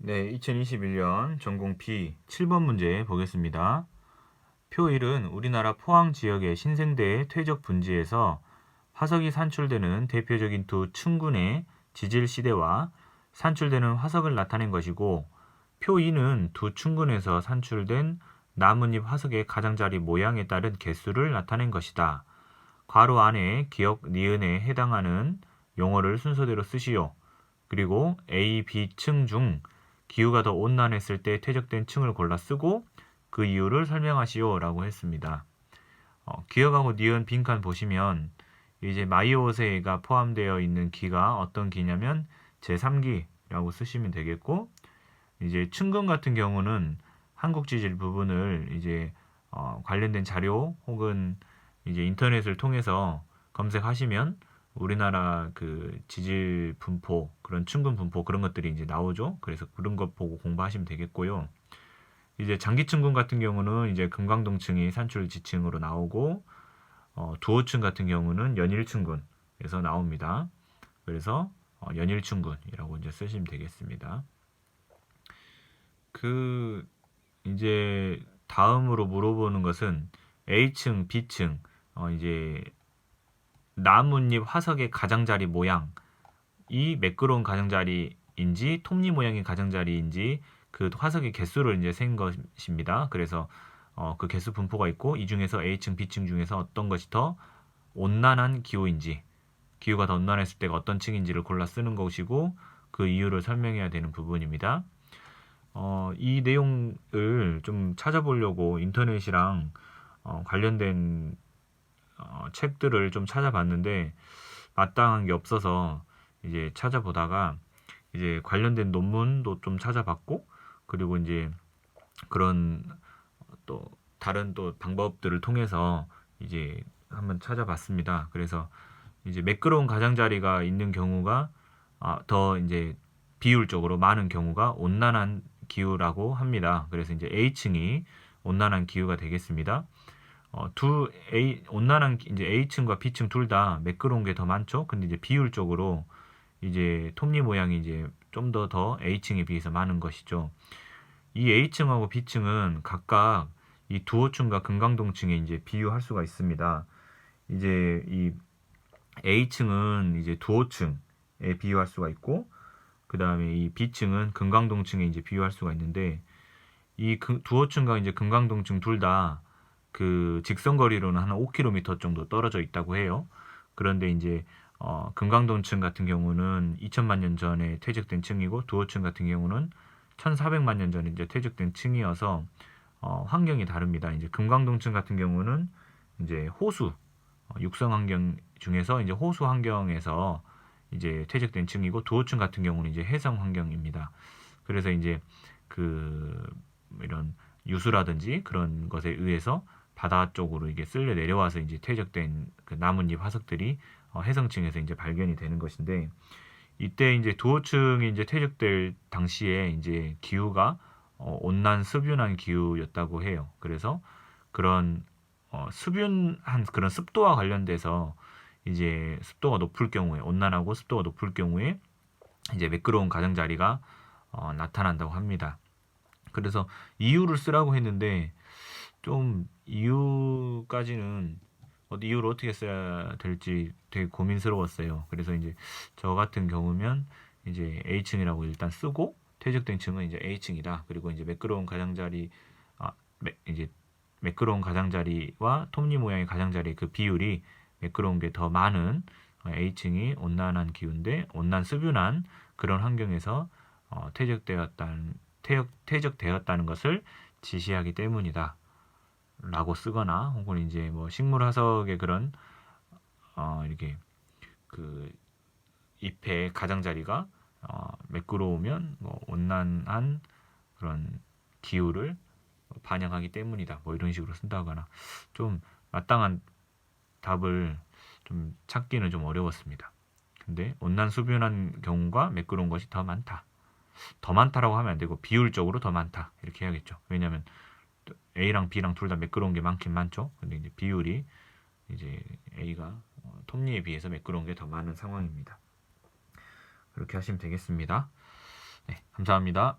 네, 2021년 전공 B 7번 문제 보겠습니다. 표 1은 우리나라 포항 지역의 신생대의 퇴적 분지에서 화석이 산출되는 대표적인 두 층군의 지질 시대와 산출되는 화석을 나타낸 것이고, 표 2는 두 층군에서 산출된 나뭇잎 화석의 가장자리 모양에 따른 개수를 나타낸 것이다. 괄호 안에 기억 니은에 해당하는 용어를 순서대로 쓰시오. 그리고 A, B 층 중 기후가 더 온난했을 때 퇴적된 층을 골라 쓰고 그 이유를 설명하시오 라고 했습니다. 기억하고 니은 빈칸 보시면 이제 마이오세가 포함되어 있는 기가 어떤 기냐면 제3기라고 쓰시면 되겠고, 이제 층근 같은 경우는 한국 지질 부분을 이제 관련된 자료 혹은 이제 인터넷을 통해서 검색하시면 우리나라 그 지질 분포, 그런 층근 분포 그런 것들이 이제 나오죠. 그래서 그런 것 보고 공부하시면 되겠고요. 이제 장기층근 같은 경우는 이제 금강동층이 산출 지층으로 나오고, 두호층 같은 경우는 연일층근에서 나옵니다. 그래서 연일층근이라고 이제 쓰시면 되겠습니다. 그 이제 다음으로 물어보는 것은 A층, B층, 이제 나뭇잎 화석의 가장자리 모양, 이 매끄러운 가장자리인지 톱니 모양의 가장자리인지 그 화석의 개수를 이제 센 것입니다. 그래서 그 개수 분포가 있고, 이 중에서 A층, B층 중에서 어떤 것이 더 온난한 기후인지, 기후가 더 온난했을 때가 어떤 층인지를 골라 쓰는 것이고, 그 이유를 설명해야 되는 부분입니다. 이 내용을 좀 찾아보려고 인터넷이랑 관련된 책들을 좀 찾아봤는데 마땅한 게 없어서 이제 찾아보다가 이제 관련된 논문도 좀 찾아봤고, 그리고 이제 그런 또 다른 또 방법들을 통해서 이제 한번 찾아봤습니다. 그래서 이제 매끄러운 가장자리가 있는 경우가 더 이제 비율적으로 많은 경우가 온난한 기후라고 합니다. 그래서 이제 A층이 온난한 기후가 되겠습니다. 온난한 이제 A층과 B층 둘 다 매끄러운 게 더 많죠. 근데 이제 비율적으로 이제 톱니 모양이 이제 좀 더 A층에 비해서 많은 것이죠. 이 A층하고 B층은 각각 이 두호층과 금강동층에 이제 비유할 수가 있습니다. 이제 이 A층은 이제 두호층에 비유할 수가 있고, 그 다음에 이 B층은 금강동층에 이제 비유할 수가 있는데, 이 두호층과 이제 금강동층 둘 다 그 직선거리로는 한 5km 정도 떨어져 있다고 해요. 그런데 이제 금강동층 같은 경우는 2천만 년 전에 퇴적된 층이고, 두호층 같은 경우는 1,400만 년 전에 이제 퇴적된 층이어서 환경이 다릅니다. 이제 금강동층 같은 경우는 이제 호수, 육성 환경 중에서 이제 호수 환경에서 이제 퇴적된 층이고, 두호층 같은 경우는 이제 해상 환경입니다. 그래서 이제 그 이런 유수라든지 그런 것에 의해서 바다 쪽으로 이게 쓸려 내려와서 이제 퇴적된 그 나뭇잎 화석들이 해성층에서 이제 발견이 되는 것인데, 이때 이제 두호층이 이제 퇴적될 당시에 이제 기후가 온난 습윤한 기후였다고 해요. 그래서 그런 습윤한 그런 습도와 관련돼서 이제 습도가 높을 경우에, 온난하고 습도가 높을 경우에 이제 매끄러운 가장자리가 나타난다고 합니다. 그래서 이유를 쓰라고 했는데 좀 이유까지는 이유를 어떻게 써야 될지 되게 고민스러웠어요. 그래서 이제 저 같은 경우면 이제 A층이라고 일단 쓰고, 퇴적된 층은 이제 A층이다. 그리고 이제 매끄러운 가장자리, 이제 매끄러운 가장자리와 톱니 모양의 가장자리 그 비율이 매끄러운 게 더 많은 A층이 온난한 기후인데, 온난 습윤한 그런 환경에서 퇴적되었다는 것을 지시하기 때문이다 라고 쓰거나, 혹은 이제 뭐 식물 화석의 그런 이렇게 그 잎의 가장자리가 매끄러우면 뭐 온난한 그런 기후를 반영하기 때문이다, 뭐 이런 식으로 쓴다거나, 좀 마땅한 답을 좀 찾기는 좀 어려웠습니다. 근데 온난 수변한 경우가 매끄러운 것이 더 많다. 더 많다라고 하면 안 되고 비율적으로 더 많다 이렇게 해야겠죠. 왜냐하면 A랑 B랑 둘 다 매끄러운 게 많긴 많죠. 근데 이제 비율이 이제 A가 톱니에 비해서 매끄러운 게 더 많은 상황입니다. 그렇게 하시면 되겠습니다. 네, 감사합니다.